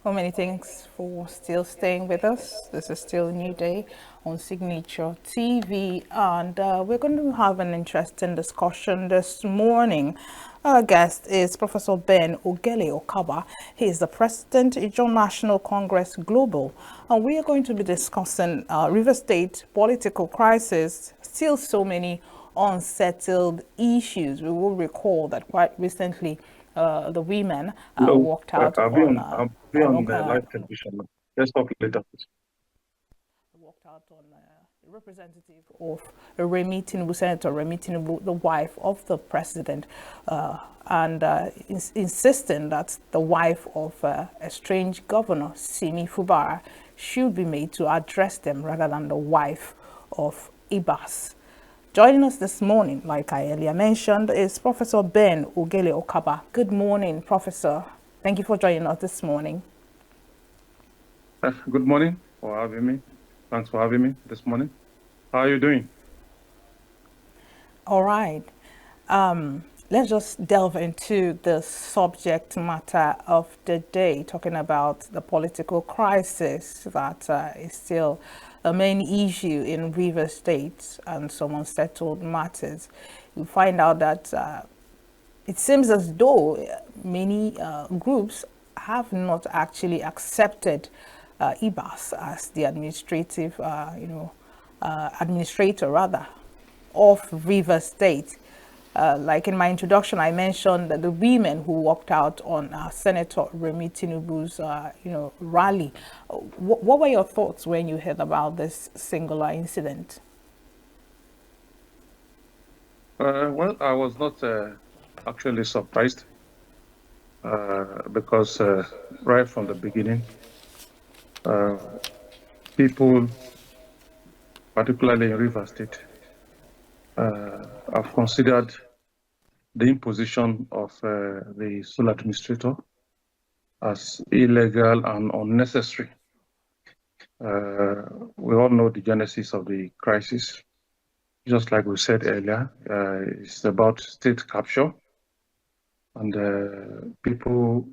Well, many thanks for still staying with us. This is still a new day on Signature TV, and we're going to have an interesting discussion this morning. Our guest is Professor Ben Okaba. He is the President, Ijaw National Congress Global, and we are going to be discussing River State political crisis, still so many unsettled issues. We will recall that quite recently the women Hello, walked out I'll be on on live television now. Let's talk later, please. a representative of Remi Tinubu, Senator Remi Tinubu, the wife of the president, and insisting that the wife of estranged governor Simi Fubara should be made to address them rather than the wife of Ibas. Joining us this morning, like I earlier mentioned, is Professor Ben Okaba. Good morning, Professor. Thank you for joining us this morning. Good morning for having me. Thanks for having me this morning. How are you doing? All right. Let's just delve into the subject matter of the day, talking about the political crisis that is still a main issue in River State and some unsettled matters. You find out that it seems as though many groups have not actually accepted IBAS as the administrator rather of River State. Like in my introduction, I mentioned that the women who walked out on Senator Remi Tinubu's, rally. What were your thoughts when you heard about this singular incident? Well, I was not actually surprised because right from the beginning, people, particularly in River State, have considered the imposition of the sole administrator as illegal and unnecessary. We all know the genesis of the crisis. Just like we said earlier, it's about state capture, and people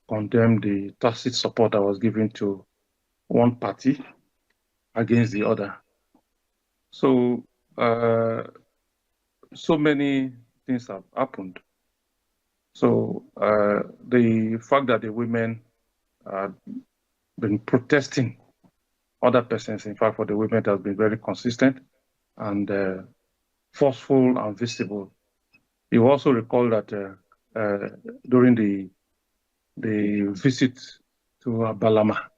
condemn the tacit support that was given to one party against the other. So, so many things have happened. So, the fact that the women have been protesting other persons, in fact, for the women has been very consistent and forceful and visible. You also recall that during the visit to Balama,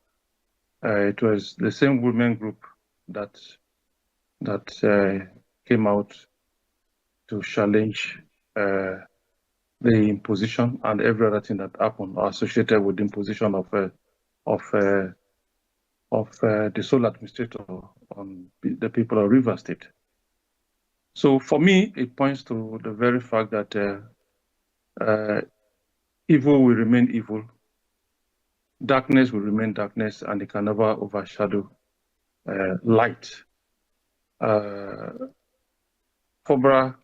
it was the same women group that came out to challenge the imposition and every other thing that happened associated with the imposition of the sole administrator on the people of River State. So for me, it points to the very fact that evil will remain evil, darkness will remain darkness, and it can never overshadow light. Fobra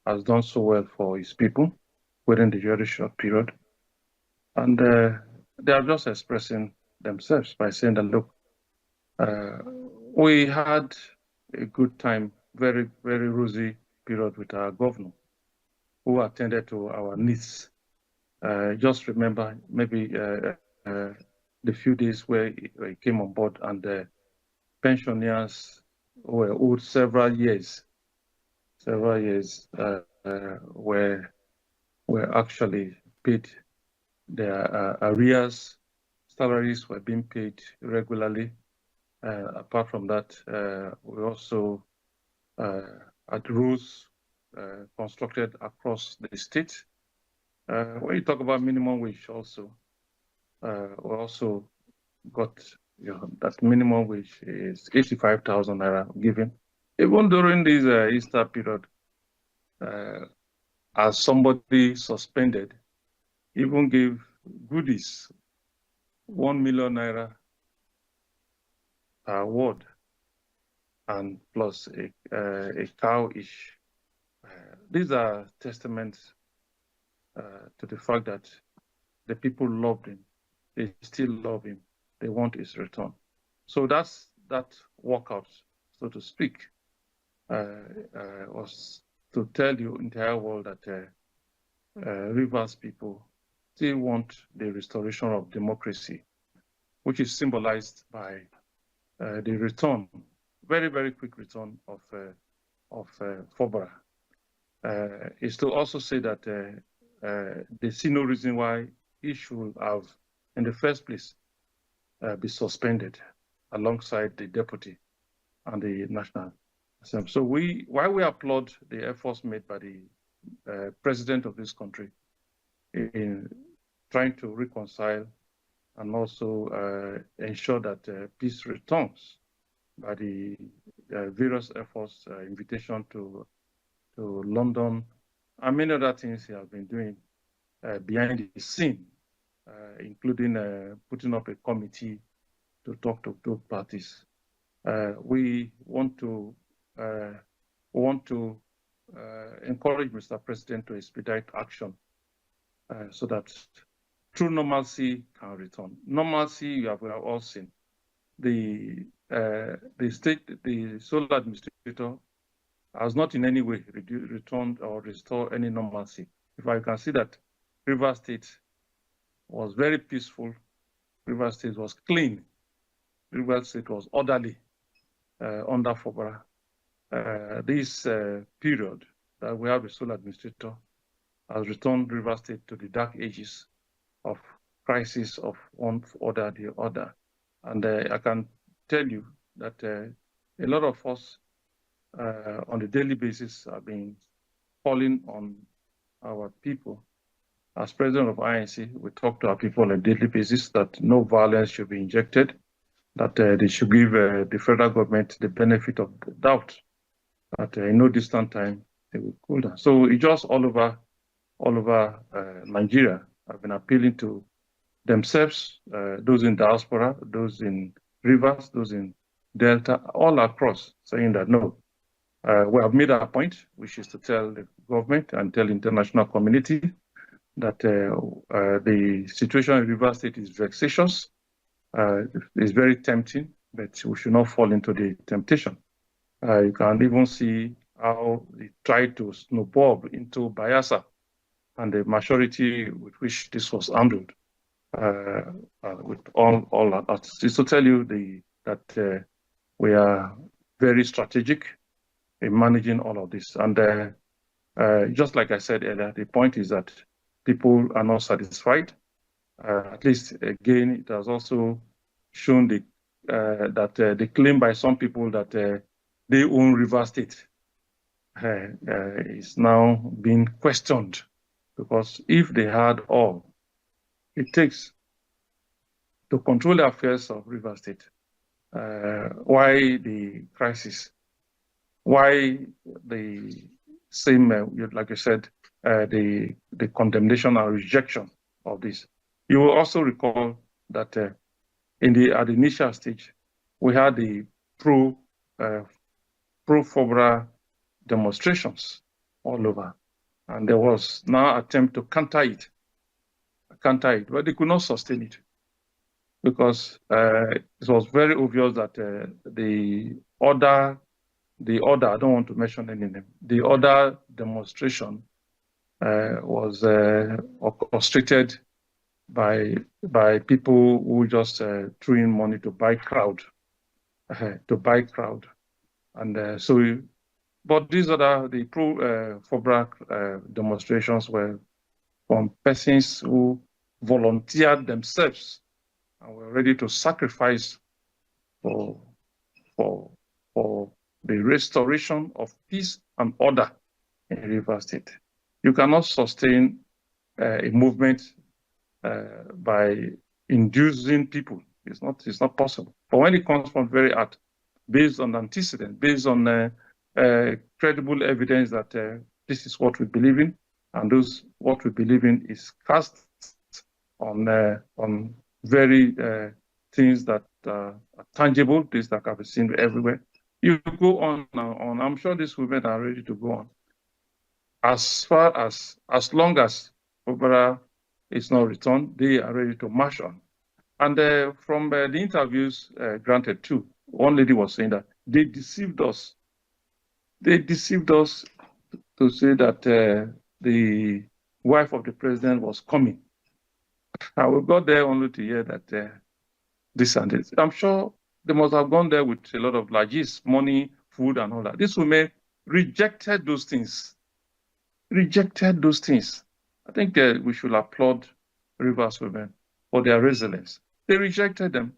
has done so well for his people within the very short period, and they are just expressing themselves by saying that, look, we had a good time, very, very rosy period with our governor who attended to our needs. Just remember maybe the few days where he came on board and the pensioners were owed several years were actually paid their arrears. Salaries were being paid regularly. Apart from that, we also had rules constructed across the state. When you talk about minimum wage also, we also got that minimum wage is 85,000 naira given. Even during this Easter period, as somebody suspended, even gave goodies, 1 million naira award, and plus a cow each. These are testaments to the fact that the people loved him they still love him. They want his return. So that's that walkout, so to speak, was to tell the entire world that Rivers people still want the restoration of democracy, which is symbolized by the return, very, very quick return of Fobara. Is to also say that they see no reason why he should have, in the first place, be suspended alongside the deputy and the national assembly. So while we applaud the efforts made by the president of this country in trying to reconcile and also ensure that peace returns by the various efforts, invitation to London, and many other things he has been doing behind the scene, including putting up a committee to talk to both parties. We want to encourage Mr. President to expedite action so that true normalcy can return. Normalcy, we have all seen. The sole administrator has not in any way returned or restored any normalcy. If I can see that Rivers State was very peaceful, Rivers State was clean, Rivers State was orderly under Fobara. This period that we have a sole administrator has returned Rivers State to the dark ages of crisis of one order or the other. And I can tell you that a lot of us on a daily basis have been calling on our people. As president of INC, we talk to our people on a daily basis that no violence should be injected, that they should give the federal government the benefit of the doubt, that in no distant time they will cool down. So it's just all over Nigeria have been appealing to themselves, those in diaspora, those in Rivers, those in Delta, all across, saying that no, we have made our point, which is to tell the government and tell the international community that the situation in Rivers State is vexatious, it's very tempting, but we should not fall into the temptation. You can even see how they tried to snowball into Bayelsa and the maturity with which this was handled. With all that, just to tell you that we are very strategic in managing all of this. And just like I said earlier, the point is that people are not satisfied. At least, again, it has also shown that the claim by some people that they own Rivers State is now being questioned, because if they had all it takes to control the affairs of Rivers State, why the crisis, why the same, like you said, the condemnation and rejection of this. You will also recall that at the initial stage, we had the pro-Fobra demonstrations all over, and there was now attempt to counter it, but they could not sustain it, because it was very obvious that the other, I don't want to mention any name, the other demonstration was orchestrated by people who just threw in money to buy crowd, and so. But these are the pro-Fobra demonstrations were from persons who volunteered themselves and were ready to sacrifice for the restoration of peace and order in Rivers State. You cannot sustain a movement by inducing people. It's not possible. But when it comes from very heart, based on antecedent, based on credible evidence that this is what we believe in, and what we believe in is cast on very things that are tangible, things that can be seen everywhere. You go on and on. I'm sure these women are ready to go on. As long as Obara is not returned, they are ready to march on. And from the interviews granted too, one lady was saying that they deceived us. They deceived us to say that the wife of the president was coming. And we got there only to hear that this and this. I'm sure they must have gone there with a lot of largesse, money, food, and all that. These women rejected those things. Rejected those things. I think we should applaud Rivers women for their resilience. They rejected them,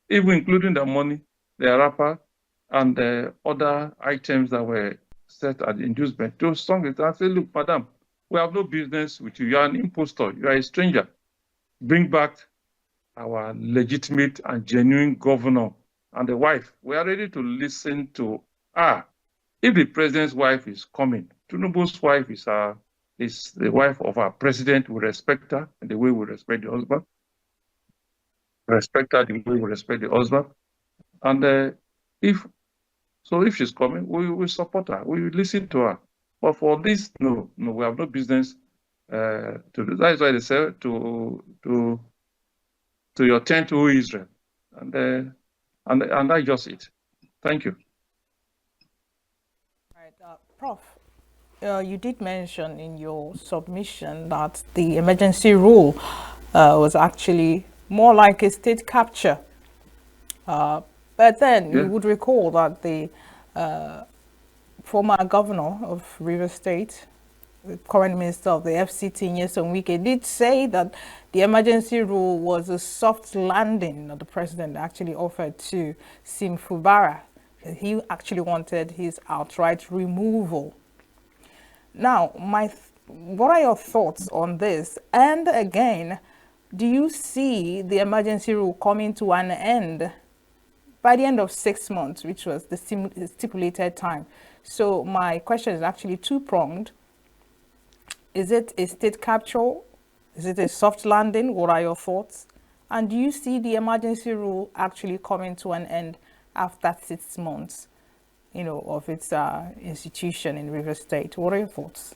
even including the money, their wrapper, and the other items that were set at the inducement. Those songs, I said, look, madam, we have no business with you. You are an impostor. You are a stranger. Bring back our legitimate and genuine governor and the wife. We are ready to listen to her. If the president's wife is coming, Tinubu's wife is the wife of our president. We respect her in the way we respect the husband. Respect her the way we respect the husband. And if she's coming, we will support her. We will listen to her. But for this, no, we have no business to do. That is why they say to your tent, O Israel, and that's just it. Thank you. Right, Prof. You did mention in your submission that the emergency rule was actually more like a state capture. But then you would recall that the former governor of Rivers State, the current minister of the FCT, Nyesom Wike, did say that the emergency rule was a soft landing that the president actually offered to Sim Fubara. He actually wanted his outright removal. Now, what are your thoughts on this? And again, do you see the emergency rule coming to an end by the end of 6 months, which was the stipulated time? So my question is actually two-pronged. Is it a state capture? Is it a soft landing? What are your thoughts? And do you see the emergency rule actually coming to an end after 6 months, of its institution in River State? What are your thoughts?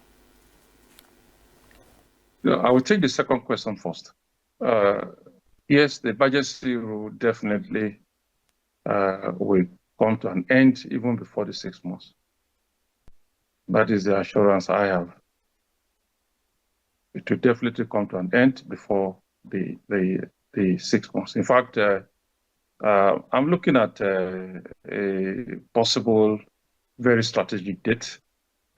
I will take the second question first. Yes, the emergency rule definitely will come to an end even before the 6 months. That is the assurance I have. It will definitely come to an end before the 6 months. In fact, I'm looking at a possible very strategic date,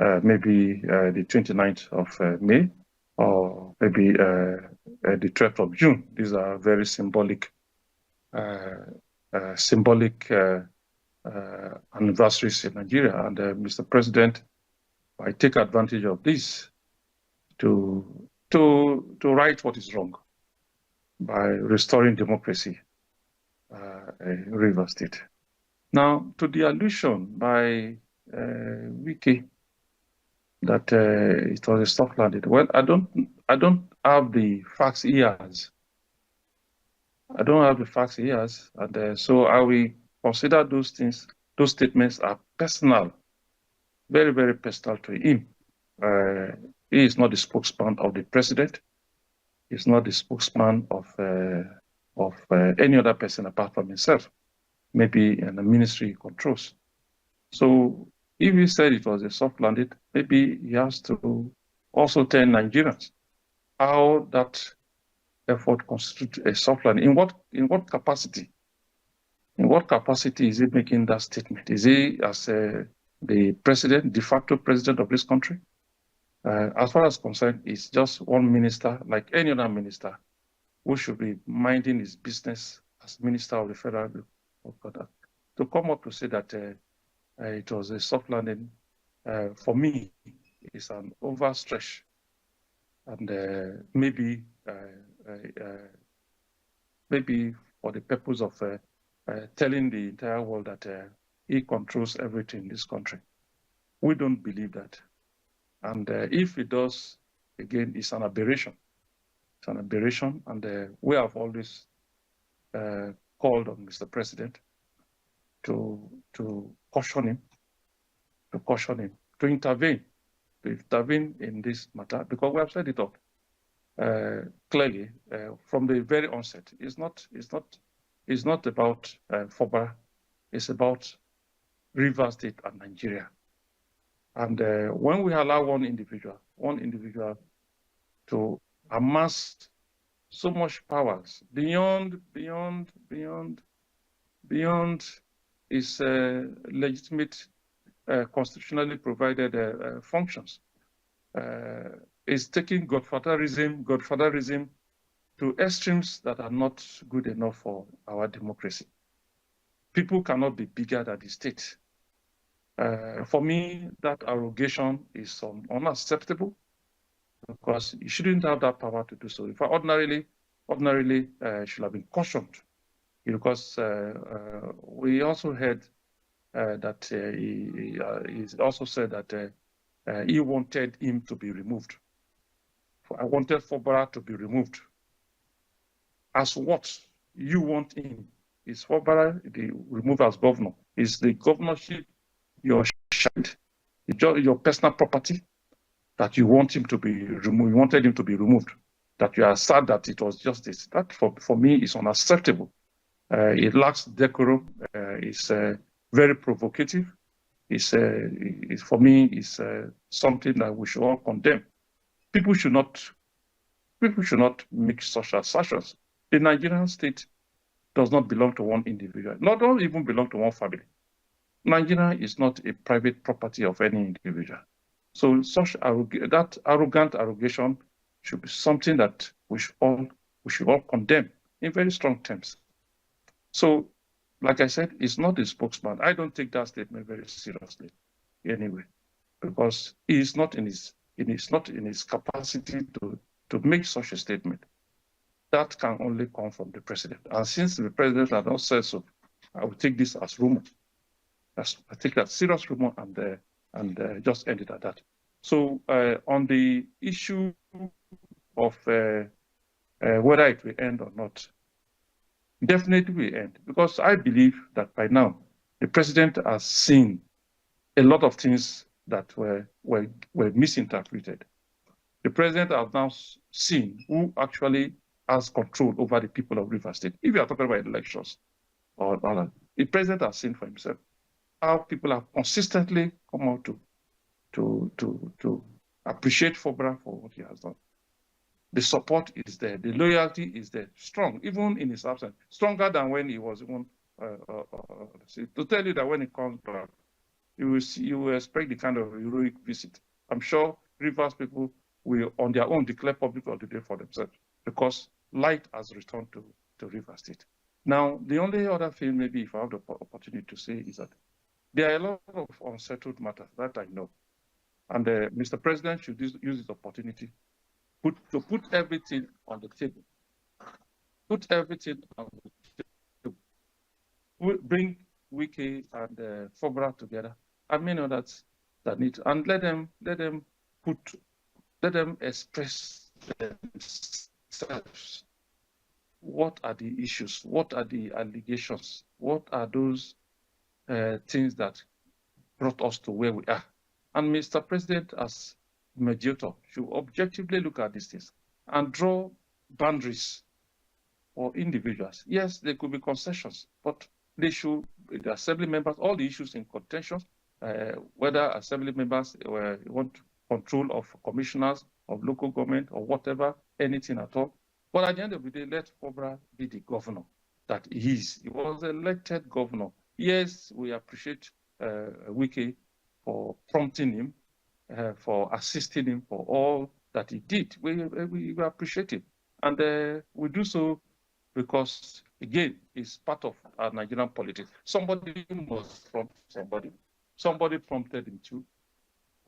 maybe the 29th of May, or maybe the 12th of June. These are very symbolic anniversaries in Nigeria. And Mr. President, I take advantage of this to right what is wrong by restoring democracy in Rivers State. Now, to the allusion by Wiki that it was a soft landing. Well, I don't have the facts he has. I don't have the facts he has, and so I will consider those statements are personal, very, very personal to him. He is not the spokesman of the president. He's not the spokesman of any other person apart from himself, maybe in the ministry he controls. So if he said it was a soft landing, maybe he has to also tell Nigerians how that effort constitutes a soft landing. In what capacity? In what capacity is he making that statement? Is he as the president, de facto president of this country? As far as concerned, it's just one minister, like any other minister, who should be minding his business as minister of the federal government. To come up to say that it was a soft landing, for me, is an overstretch, and maybe for the purpose of telling the entire world that he controls everything in this country. We don't believe that. And if it does, again, it's an aberration. It's an aberration, and we have always called on Mr. President to caution him, to intervene in this matter, because we have said it all. clearly from the very onset. It's not about FOBA. It's about Rivers State and Nigeria. And when we allow one individual to amass so much powers beyond its legitimate constitutionally provided functions, is taking godfatherism to extremes that are not good enough for our democracy. People cannot be bigger than the state. For me, that arrogation is unacceptable, because you shouldn't have that power to do so. If ordinarily should have been cautioned, because we also heard that he also said that he wanted him to be removed. I wanted Fobara to be removed. As what? You want him? Is Fobara removed as governor? Is the governorship your child, your personal property, that you want him to be removed? You wanted him to be removed. That you are sad that it was justice. That for me is unacceptable. It lacks decorum. It's very provocative. For me, it's something that we should all condemn. People should not make such assertions. The Nigerian state does not belong to one individual. Not all even belong to one family. Nigeria is not a private property of any individual. So that arrogant arrogation should be something that we should all condemn in very strong terms. So, like I said, it's not a spokesman. I don't take that statement very seriously, anyway, because he is not in his capacity to make such a statement. That can only come from the president. And since the president has not said so, I will take this as rumor. I take that serious rumor and just end it at that. So on the issue of whether it will end or not, definitely will end, because I believe that by now the president has seen a lot of things that were misinterpreted. The president has now seen who actually has control over the people of Rivers State. If you are talking about elections or other, the president has seen for himself how people have consistently come out to appreciate Fobra for what he has done. The support is there, the loyalty is there, strong, even in his absence, stronger than when he was even. To tell you that when he comes back, you will expect the kind of heroic visit. I'm sure Rivers people will, on their own, declare public holiday for themselves, because light has returned to Rivers State. Now, the only other thing, maybe if I have the opportunity to say, is that there are a lot of unsettled matters that I know. And Mr. President should use this opportunity to put everything on the table. Put everything on the table. Bring Wiki and Fobra together, and many others that need, and let them express themselves. What are the issues? What are the allegations? What are those things that brought us to where we are? And Mr. President, as mediator, should objectively look at these things and draw boundaries for individuals. Yes, there could be concessions, but they should, the assembly members, all the issues in contention, whether assembly members want control of commissioners of local government or whatever, anything at all. But at the end of the day, let Fobra be the governor that he is. He was elected governor. Yes, we appreciate Wiki for prompting him, for assisting him, for all that he did. We appreciate it. And we do so because, again, it's part of our Nigerian politics. Somebody must prompt somebody. Somebody prompted him to.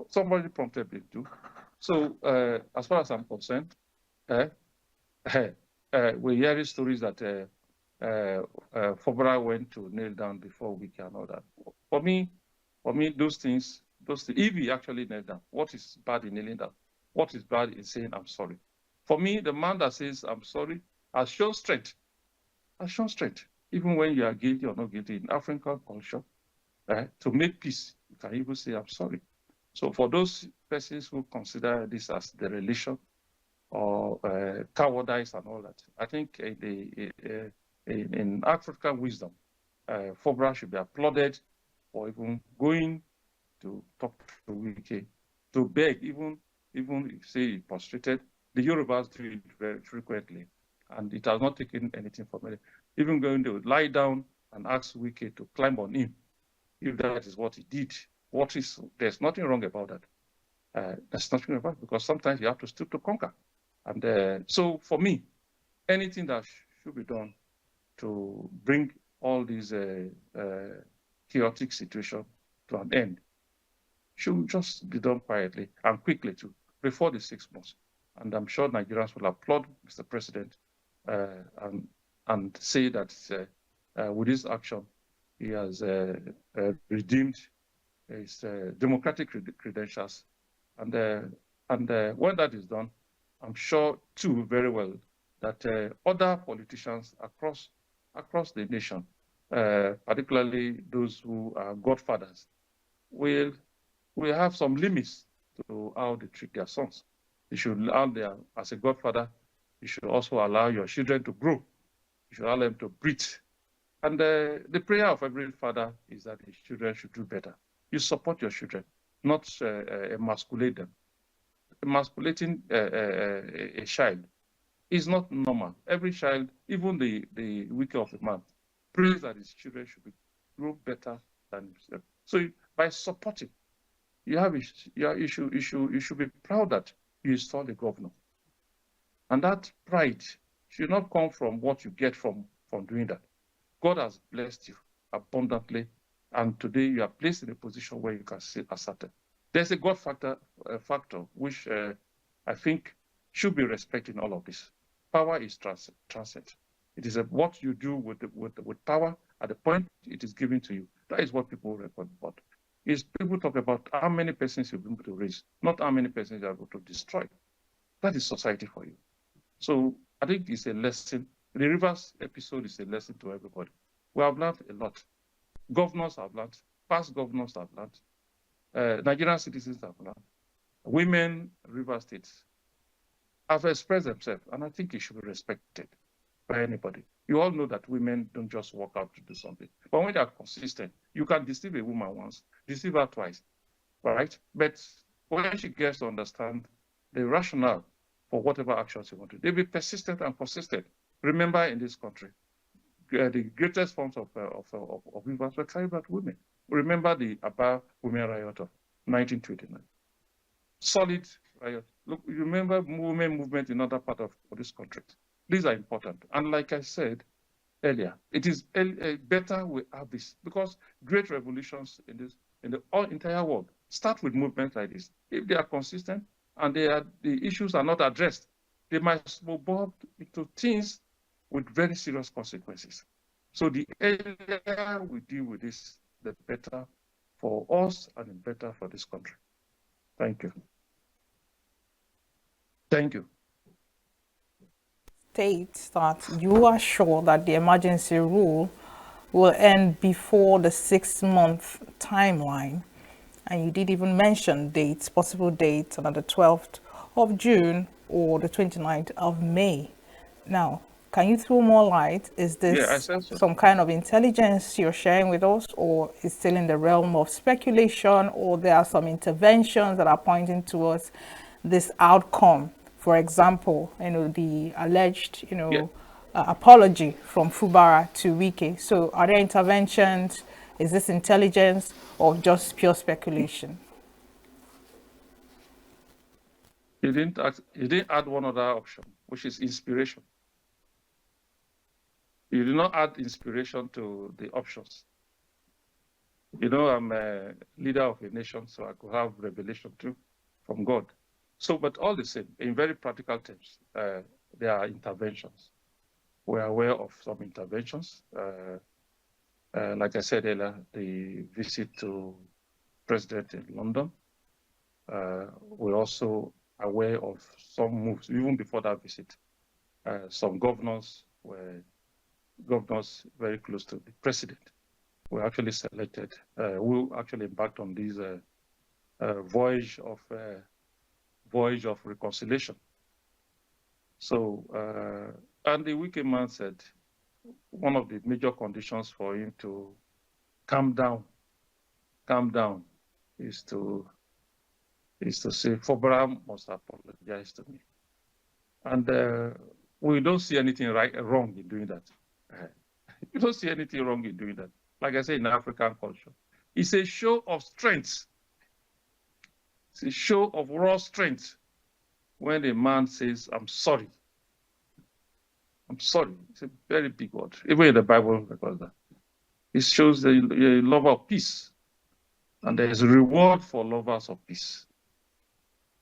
Somebody prompted him to. So as far as I'm concerned, we're hearing stories that Fobra went to kneel down before we can all that. For me, those things, if he actually knelt down, what is bad in kneeling down? What is bad in saying I'm sorry? For me, the man that says I'm sorry has shown strength. Even when you are guilty or not guilty in African culture, to make peace, you can even say I'm sorry. So for those persons who consider this as the relation, cowardice and all that. I think in African wisdom, Fobra should be applauded for even going to talk to Wike, to beg, even if say prostrated. The Yorubas do it very frequently, and it has not taken anything from it. Even going to lie down and ask Wike to climb on him, if that is what he did. There's nothing wrong about that. There's nothing about it, because sometimes you have to stoop to conquer. And so for me, anything that should be done to bring all these chaotic situations to an end should just be done quietly and quickly too, before the 6 months. And I'm sure Nigerians will applaud Mr. President and say that with this action, he has redeemed his democratic credentials. And when that is done, I'm sure too very well that other politicians across the nation, particularly those who are godfathers, will have some limits to how they treat their sons. You should allow them, as a godfather, you should also allow your children to grow. You should allow them to breathe. And the prayer of every father is that his children should do better. You support your children, not emasculate them. Emasculating a child is not normal. Every child, even the weaker of a man, prays that his children should grow better than himself. So by supporting, you should be proud that you installed a governor. And that pride should not come from what you get from doing that. God has blessed you abundantly, and today you are placed in a position where you can sit asserted. There's a God factor which I think should be respected in all of this. Power is transient. It is what you do with power at the point it is given to you. That is what people record about. Is people talk about how many persons you've been able to raise, not how many persons you're able to destroy. That is society for you. So I think it's a lesson. The Rivers episode is a lesson to everybody. We have learned a lot. Governors have learned. Past governors have learned. Nigerian citizens have learned. Women, River States, have expressed themselves, and I think it should be respected by anybody. You all know that women don't just walk out to do something. But when they are consistent, you can deceive a woman once, deceive her twice, right? But when she gets to understand the rationale for whatever actions you want to do, they'll be persistent and consistent. Remember, in this country, the greatest forms of violence were carried out women. Remember the Aba women riot of 1929. Solid riot. Look, you remember women movement in other parts of this country. These are important. And like I said earlier, it is better we have this, because great revolutions in the entire world start with movements like this. If they are consistent and the issues are not addressed, they might snowball into things with very serious consequences. So the earlier we deal with this, the better for us and better for this country. Thank you. Thank you. States that you are sure that the emergency rule will end before the 6-month timeline. And you did even mention dates, possible dates, on the 12th of June or the 29th of May. Now, can you throw more light? Is this some kind of intelligence you're sharing with us, or is still in the realm of speculation, or there are some interventions that are pointing towards this outcome? For example, the alleged, apology from Fubara to Wike. So are there interventions? Is this intelligence or just pure speculation? You didn't add one other option, which is inspiration. You did not add inspiration to the options. I'm a leader of a nation, so I could have revelation too from God. So, but all the same, in very practical terms, there are interventions. We're aware of some interventions. Like I said earlier, the visit to President in London. We're also aware of some moves, even before that visit. Some governors were very close to the president were actually selected. Who actually embarked on this voyage of reconciliation. So, and the wicked man said, one of the major conditions for him to calm down, is to say, Fobra must apologize to me. And we don't see anything wrong in doing that. You don't see anything wrong in doing that. Like I say, in African culture, it's a show of strength. It's a show of raw strength when a man says, I'm sorry. I'm sorry. It's a very big word. Even in the Bible records that. It shows the love of peace. And there is a reward for lovers of peace.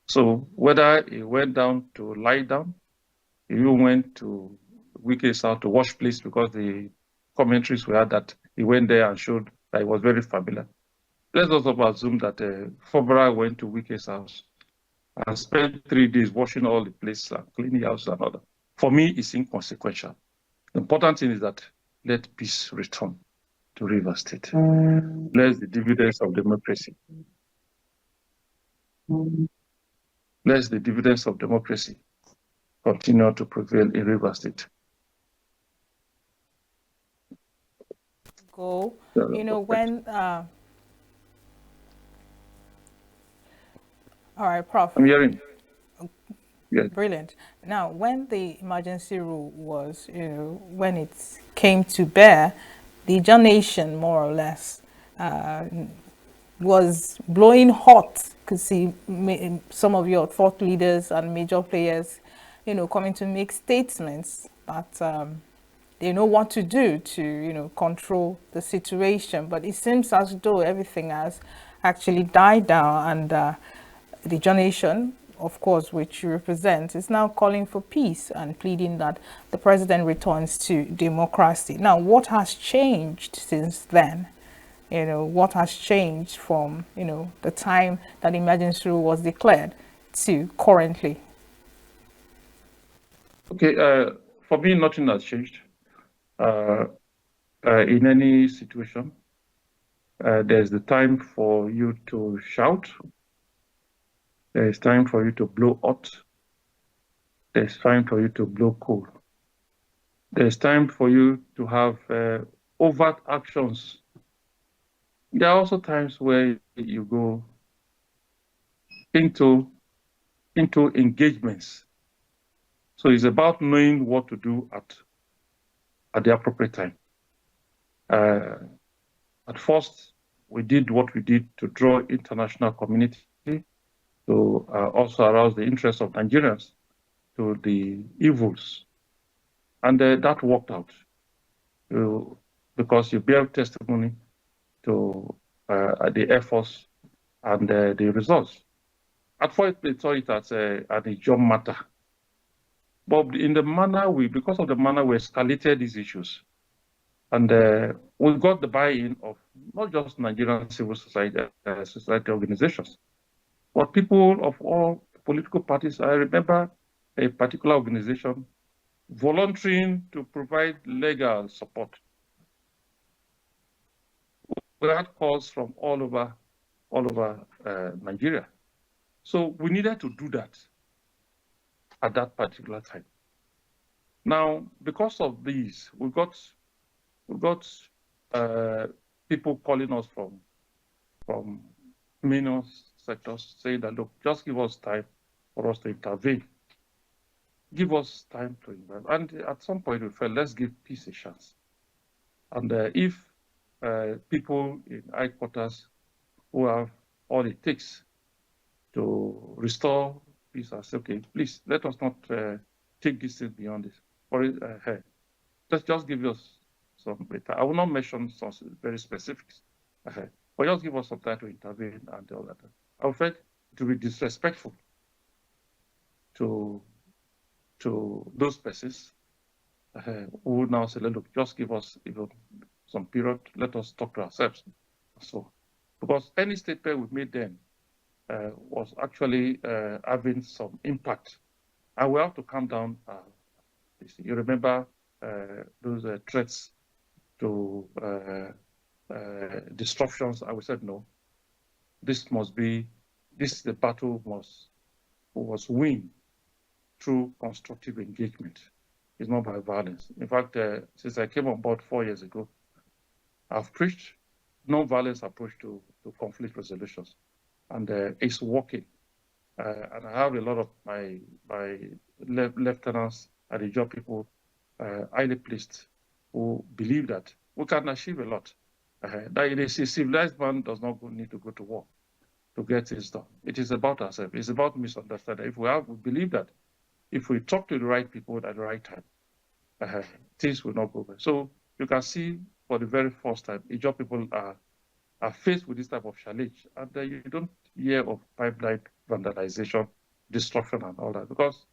So whether he went down to lie down, he even went to Wiki South to wash place because the commentaries were that he went there and showed that he was very familiar. Let's also assume that Fobra went to Wike's house and spent 3 days washing all the place and cleaning house and all that. For me, it's inconsequential. The important thing is that let peace return to Rivers State. Let the dividends of democracy. Let the dividends of democracy continue to prevail in Rivers State. Go, when all right, Prof. I'm hearing. Yes. Brilliant. Now, when the emergency rule was, when it came to bear, the John Nation, more or less, was blowing hot. Could see some of your thought leaders and major players, coming to make statements that they know what to do to, control the situation. But it seems as though everything has actually died down, and the John Nation, of course, which you represent, is now calling for peace and pleading that the president returns to democracy. Now, what has changed since then? What has changed from, the time that emergency rule was declared to currently? Okay, for me, nothing has changed. In any situation, there's the time for you to shout. There is time for you to blow hot. There's time for you to blow cool. There's time for you to have overt actions. There are also times where you go into engagements. So it's about knowing what to do at the appropriate time. At first, we did what we did to draw international community to also arouse the interest of Nigerians to the evils. And that worked out because you bear testimony to the efforts and the results. At first, they saw it as a job matter. But in the manner because of the manner we escalated these issues, and we got the buy-in of not just Nigerian civil society organizations, but people of all political parties. I remember a particular organization volunteering to provide legal support. We had calls from all over Nigeria. So we needed to do that at that particular time. Now, because of these, we got people calling us from minor sectors saying that, look, just give us time for us to intervene. Give us time to invest. And at some point we felt, let's give peace a chance. And if people in high quarters who have all it takes to restore peace, I say, okay, please let us not take this thing beyond this. Or let's just give us some data. I will not mention some very specifics, but just give us some time to intervene and all that. I felt to be disrespectful to those persons who now say, look, just give us some period, let us talk to ourselves. So, because any statement we made then was actually having some impact, and we have to calm down. You remember those threats to disruptions? I said, no, this is the battle was win. through constructive engagement. It's not by violence. In fact, since I came on board 4 years ago, I've preached non-violence approach to conflict resolutions, and it's working. And I have a lot of my lieutenants and the job people highly pleased who believe that we can achieve a lot. That a civilized man does not need to go to war to get things done. It is about ourselves. It's about misunderstanding. If we believe that if we talk to the right people at the right time, things will not go well. So you can see for the very first time, job people are faced with this type of challenge, and you don't hear of pipeline vandalization, destruction, and all that, because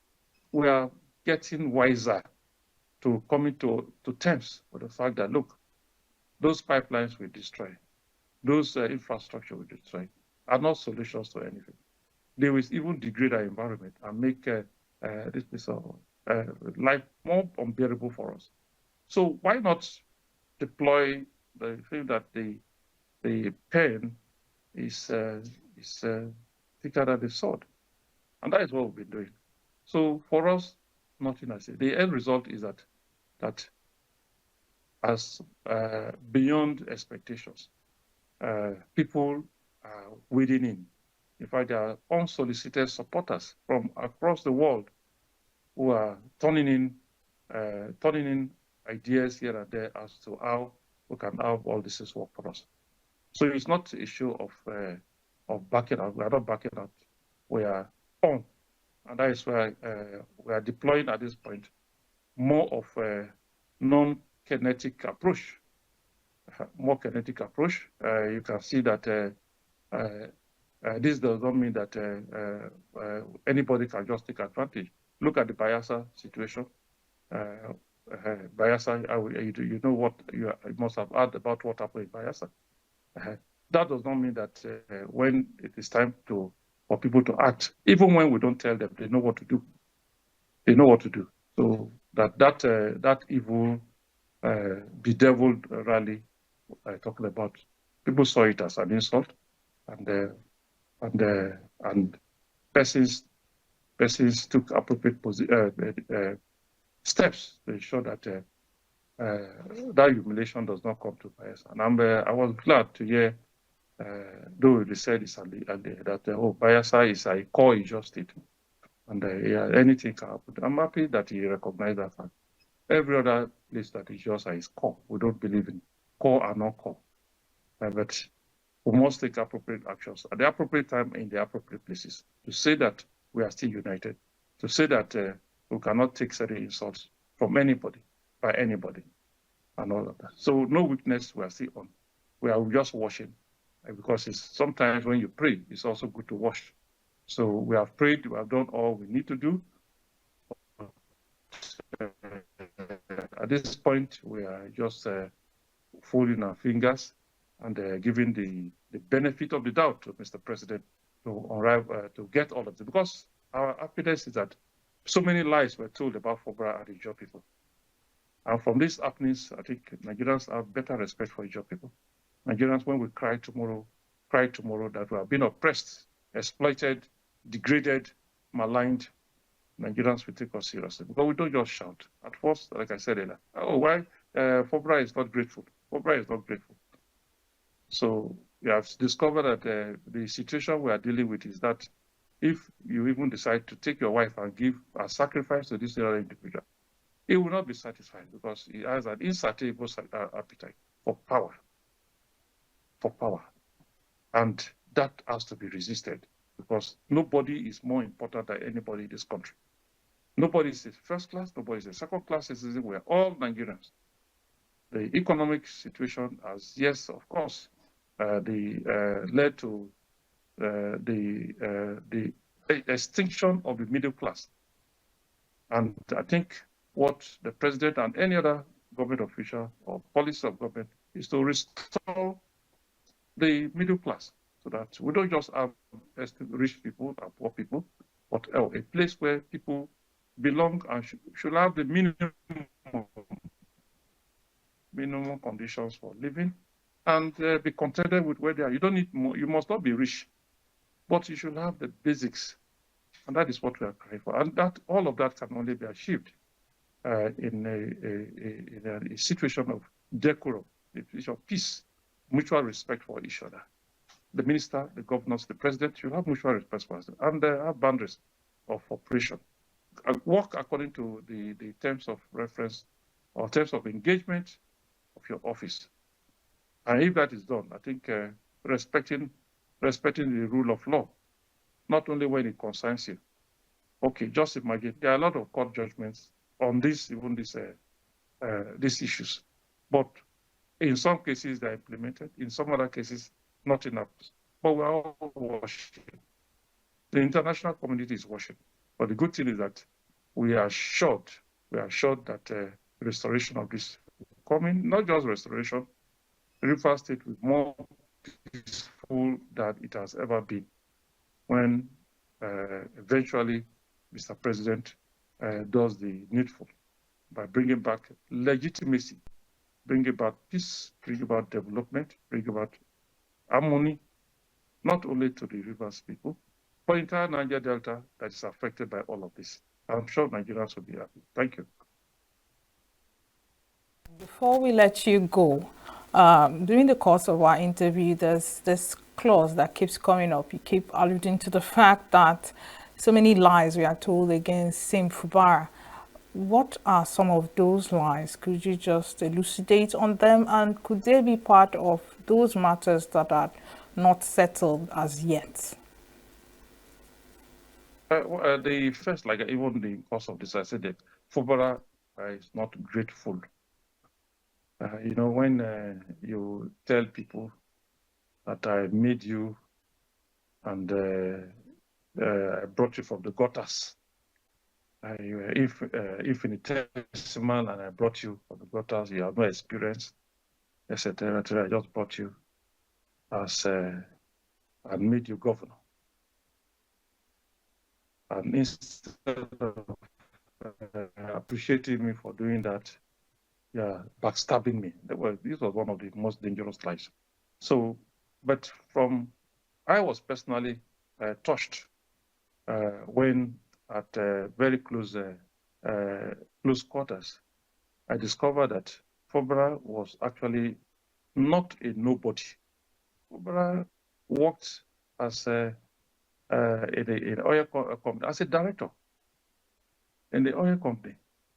we are getting wiser to coming to terms with the fact that, look, those pipelines we destroy, those infrastructure we destroy, are not solutions to anything. They will even degrade our environment and make this piece of life more unbearable for us. So why not deploy the thing that the pen is thicker than the sword, and that is what we've been doing. So for us, nothing I say. The end result is that as beyond expectations, people are wading in. In fact, there are unsolicited supporters from across the world who are turning in ideas here and there as to how we can have all this work for us. So it's not an issue of backing out. We are not backing out. We are on, and that is why we are deploying at this point more of a non-kinetic approach. More kinetic approach. You can see that this does not mean that anybody can just take advantage. Look at the Bayelsa situation. Bayelsa, you know what you must have heard about what happened in Bayelsa. That does not mean that when it is time for people to act, even when we don't tell them, they know what to do. They know what to do. So that evil, bedeviled rally talking about, people saw it as an insult, and persons took appropriate steps to ensure that that humiliation does not come to Bayelsa. And I was glad to hear, though they said it's that Bayelsa is a core Ijaw state, and yeah, anything can happen. I'm happy that he recognized that fact. Every other place that Ijaw is core. We don't believe in core and not core, but we must take appropriate actions at the appropriate time in the appropriate places to say that we are still united, to say that we cannot take certain insults from anybody, by anybody, and all of that. So no weakness, we are still on. We are just washing, because sometimes when you pray, it's also good to wash. So we have prayed, we have done all we need to do. At this point, we are just folding our fingers and giving the benefit of the doubt to Mr. President to arrive to get all of it. Because our happiness is that so many lies were told about Fobra and the Ijaw people. And from these happenings, I think Nigerians have better respect for Ijaw people. Nigerians, when we cry tomorrow that we have been oppressed, exploited, degraded, maligned, Nigerians will take us seriously. Because we don't just shout. At first, like I said earlier, oh, why Fobra is not grateful? Fobra is not grateful. So we have discovered that the situation we are dealing with is that if you even decide to take your wife and give a sacrifice to this other individual, he will not be satisfied because he has an insatiable appetite for power. And that has to be resisted because nobody is more important than anybody in this country. Nobody is a first class, nobody is a second class citizen. We are all Nigerians. The economic situation has, yes, of course, led to the extinction of the middle class. And I think what the president and any other government official or policy of government is to restore the middle class so that we don't just have rich people and poor people, but a place where people belong and should have the minimum conditions for living and be contented with where they are. You don't need more, you must not be rich, but you should have the basics And that is what we are crying for. And that all of that can only be achieved in a situation of decorum, a situation of peace, mutual respect for each other. The minister, the governors, the president should have mutual respect for us and have boundaries of operation. Work according to the terms of reference or terms of engagement of your office. And if that is done, I think respecting the rule of law, not only when it concerns you. Okay, just imagine there are a lot of court judgments on this, even these issues, but in some cases they're implemented, in some other cases not enough. But we're all watching. The international community is watching. But the good thing is that we are assured that restoration of this coming, not just restoration, River State will be more peaceful than it has ever been when eventually Mr. President does the needful by bringing back legitimacy, bring about peace, bring about development, bring about harmony, not only to the rivers people, but entire Niger Delta that is affected by all of this. I'm sure Nigerians will be happy. Thank you. Before we let you go, during the course of our interview, there's this clause that keeps coming up. You keep alluding to the fact that so many lies we are told against Sim Fubara. What are some of those lies? Could you just elucidate on them, and could they be part of those matters that are not settled as yet? The first, like even the course of this, I said that Fubara is not grateful. When you tell people that I made you and I brought you from the gutters, infinitesimal, and I brought you from the gutters, you have no experience, etc. I just brought you as and made you governor. And instead of appreciating me for doing that, backstabbing me. This was one of the most dangerous lies. So, but I was personally touched when at very close quarters, I discovered that Fubara was actually not a nobody. Fubara worked as in an oil company, as a director in the oil company.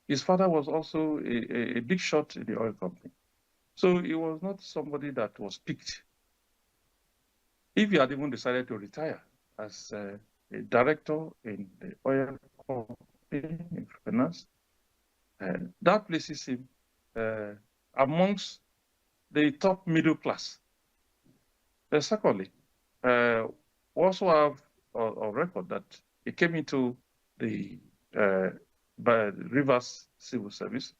His father was also a big shot in the oil company. So he was not somebody that was picked. If he had even decided to retire as a director in the oil company in finance, that places him amongst the top middle class. Secondly, we also have a record that he came into the Rivers Civil Service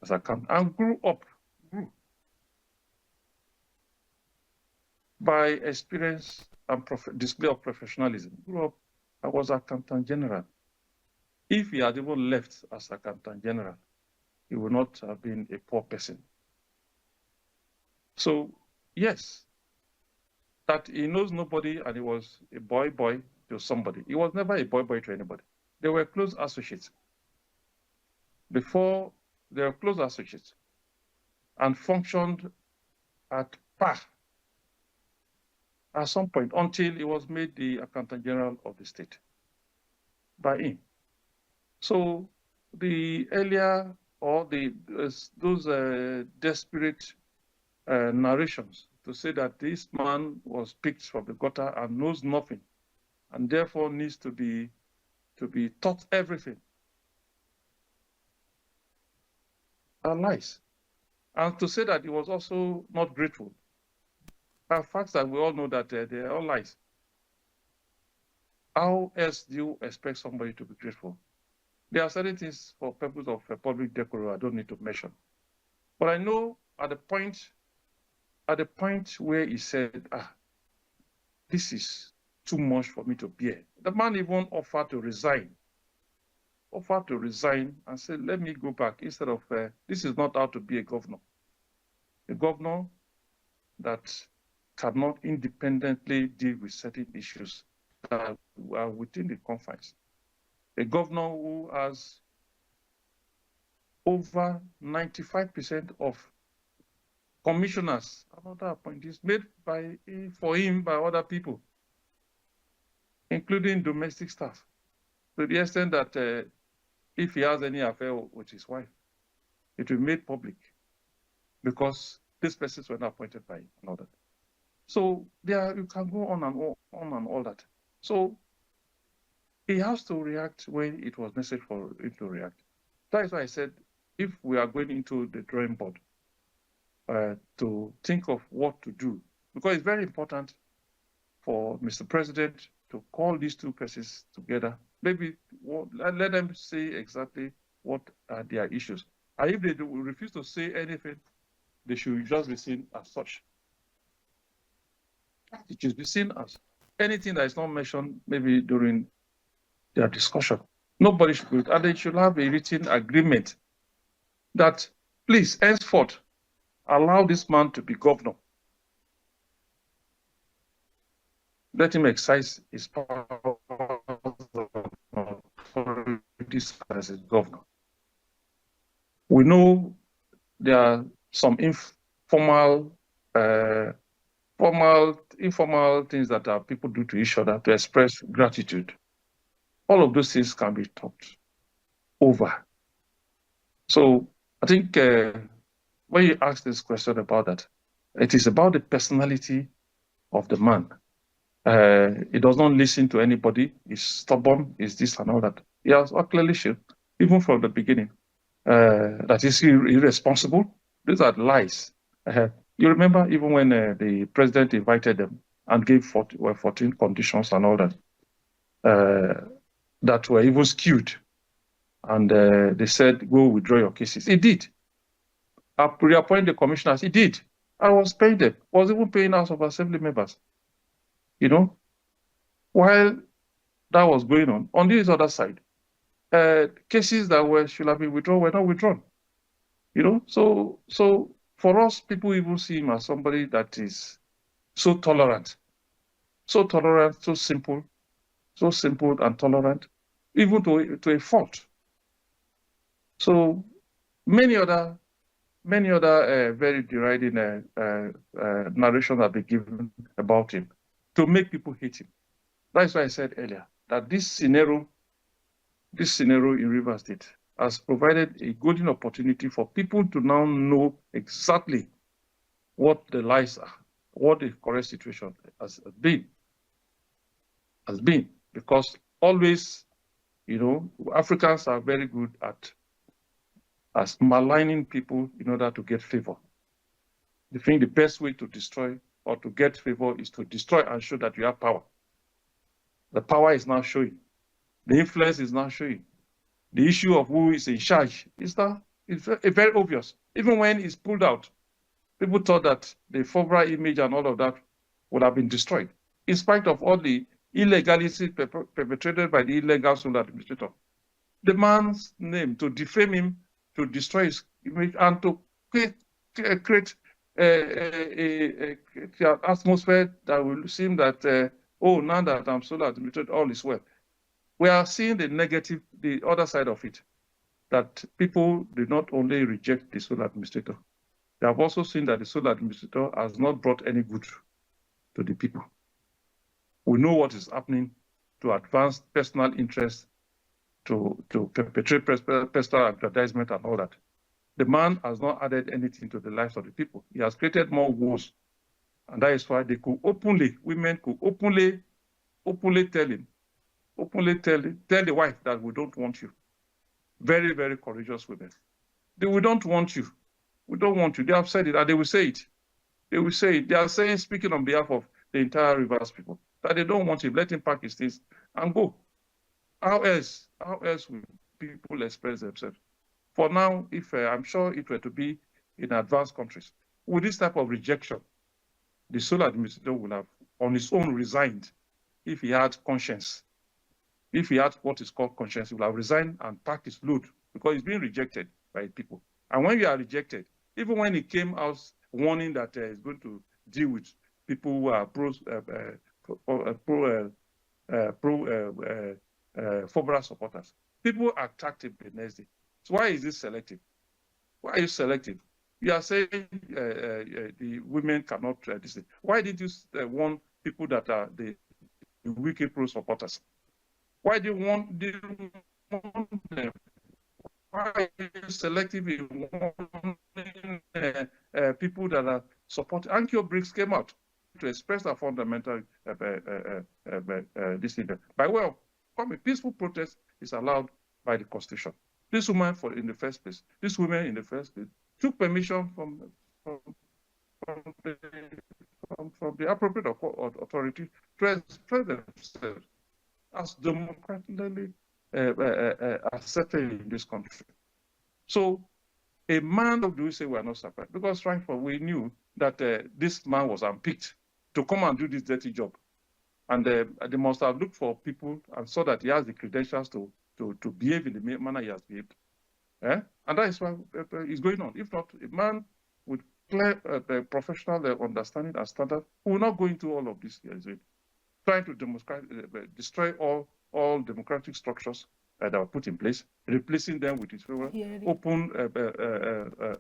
as a accountant and grew by experience and display of professionalism. Grew up, I was accountant general. If he had even left as accountant general, he would not have been a poor person. So yes, that he knows nobody and he was a boy to somebody. He was never a boy to anybody. They were close associates. Before, they were close associates and functioned at par at some point until he was made the Accountant General of the state by him. So the earlier or those desperate narrations to say that this man was picked from the gutter and knows nothing and therefore needs to be taught everything are lies. And to say that he was also not grateful are facts that we all know that they are all lies. How else do you expect somebody to be grateful? There are certain things for purpose of public decorum I don't need to mention. But I know at the point where he said, this is too much for me to bear. The man even offered to resign and said, let me go back instead of, this is not how to be a governor. A governor that cannot independently deal with certain issues that are within the confines. A governor who has over 95% of commissioners and other appointees made for him by other people, including domestic staff, to the extent that if he has any affair with his wife, it will be made public because these persons were not appointed by him and all that. So there you can go on and all that. So he has to react when it was necessary for him to react. That is why I said, if we are going into the drawing board to think of what to do, because it's very important for Mr. President to call these two persons together. Maybe let them say exactly what are their issues. And if they refuse to say anything, they should just be seen as such. It should be seen as anything that is not mentioned maybe during their discussion. Nobody should do it. And they should have a written agreement that, please, henceforth, allow this man to be governor. Let him exercise his powers as a governor. We know there are some informal things that people do to each other to express gratitude. All of those things can be talked over. So I think when you ask this question about that, it is about the personality of the man. He does not listen to anybody. He's stubborn. He's this and all that. He has clearly shown, even from the beginning, that he's irresponsible. These are lies. You remember even when the president invited them and gave 14 conditions and all that, that were even skewed. And they said, go withdraw your cases. He did. I reappoint the commissioners. He did. I was paying them. I was even paying House of Assembly members. You know, while that was going on this other side, cases that should have been withdrawn were not withdrawn. You know, so for us, people even see him as somebody that is so tolerant, so simple and tolerant, even to a fault. So many other very deriding narrations have been given about him to make people hate him. That's why I said earlier that this scenario in Rivers State has provided a golden opportunity for people to now know exactly what the lies are, what the correct situation has been. Because always, you know, Africans are very good at maligning people in order to get favor. They think the best way to destroy or to get favor is to destroy and show that you have power. The power is now showing. The influence is now showing. The issue of who is in charge is very obvious. Even when it's pulled out, people thought that the FOBRA image and all of that would have been destroyed, in spite of all the illegality perpetrated by the illegal sole administrator. The man's name, to defame him, to destroy his image, and to create an atmosphere that will seem that, oh, now that I'm sole administrator, all is well. We are seeing the other side of it, that people did not only reject the sole administrator, they have also seen that the sole administrator has not brought any good to the people. We know what is happening to advance personal interests, to perpetrate personal aggrandizement and all that. The man has not added anything to the lives of the people. He has created more wars. And that is why women could openly tell him, tell the wife that we don't want you. Very, very courageous women. We don't want you. We don't want you. They have said it, and they will say it. They will say it. They are saying, speaking on behalf of the entire Rivers people, that they don't want him. Let him pack his things and go. How else will people express themselves? For now, if I'm sure it were to be in advanced countries, with this type of rejection, the sole administrator would have on his own resigned if he had conscience. If he had what is called conscience, he would have resigned and packed his load because he's being rejected by people. And when you are rejected, even when he came out warning that he's going to deal with people who are Fobra supporters. People attractive the next day. So why is this selective? Why are you selective? You are saying the women cannot this thing. Why did you want people that are the Wiki Pro supporters? Why do you want them? Why are you selective in wanting people that are supporting? Ankyo Briggs came out to express their fundamental this thing. By way of coming, peaceful protest is allowed by the Constitution. This woman, in the first place, this woman in the first place took permission from the appropriate authority to express themselves as democratically accepted in this country. So a man, how do we say we are not surprised? Because frankly, we knew that this man was unpicked to come and do this dirty job. And they must have looked for people and saw that he has the credentials to behave in the manner he has behaved. And that is why it's going on. If not, a man with clear professional understanding and standard will not go into all of this. Trying to destroy all democratic structures that were put in place, replacing them with its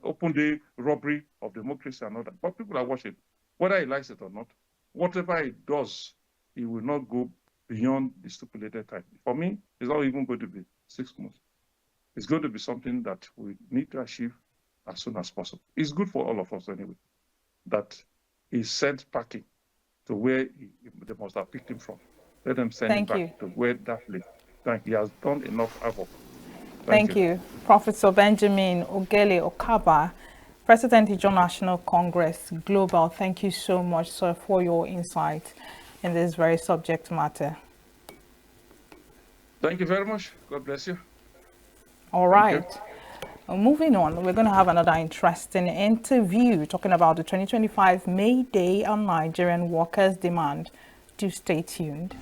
open day robbery of democracy and all that. But people are watching, whether he likes it or not. Whatever he does, he will not go beyond the stipulated time. For me, it's not even going to be 6 months. It's going to be something that we need to achieve as soon as possible. It's good for all of us anyway, that he sent packing to where they must have picked him from. Let them send him back to where that place. He has done enough havoc. Thank you. Professor Benjamin Ogele Okaba, President of National Congress Global. Thank you so much, sir, for your insight in this very subject matter. Thank you very much. God bless you. All right. Moving on, we're going to have another interesting interview talking about the 2025 May Day and Nigerian workers' demand. Do stay tuned.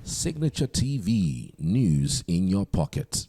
Signature TV, news in your pocket.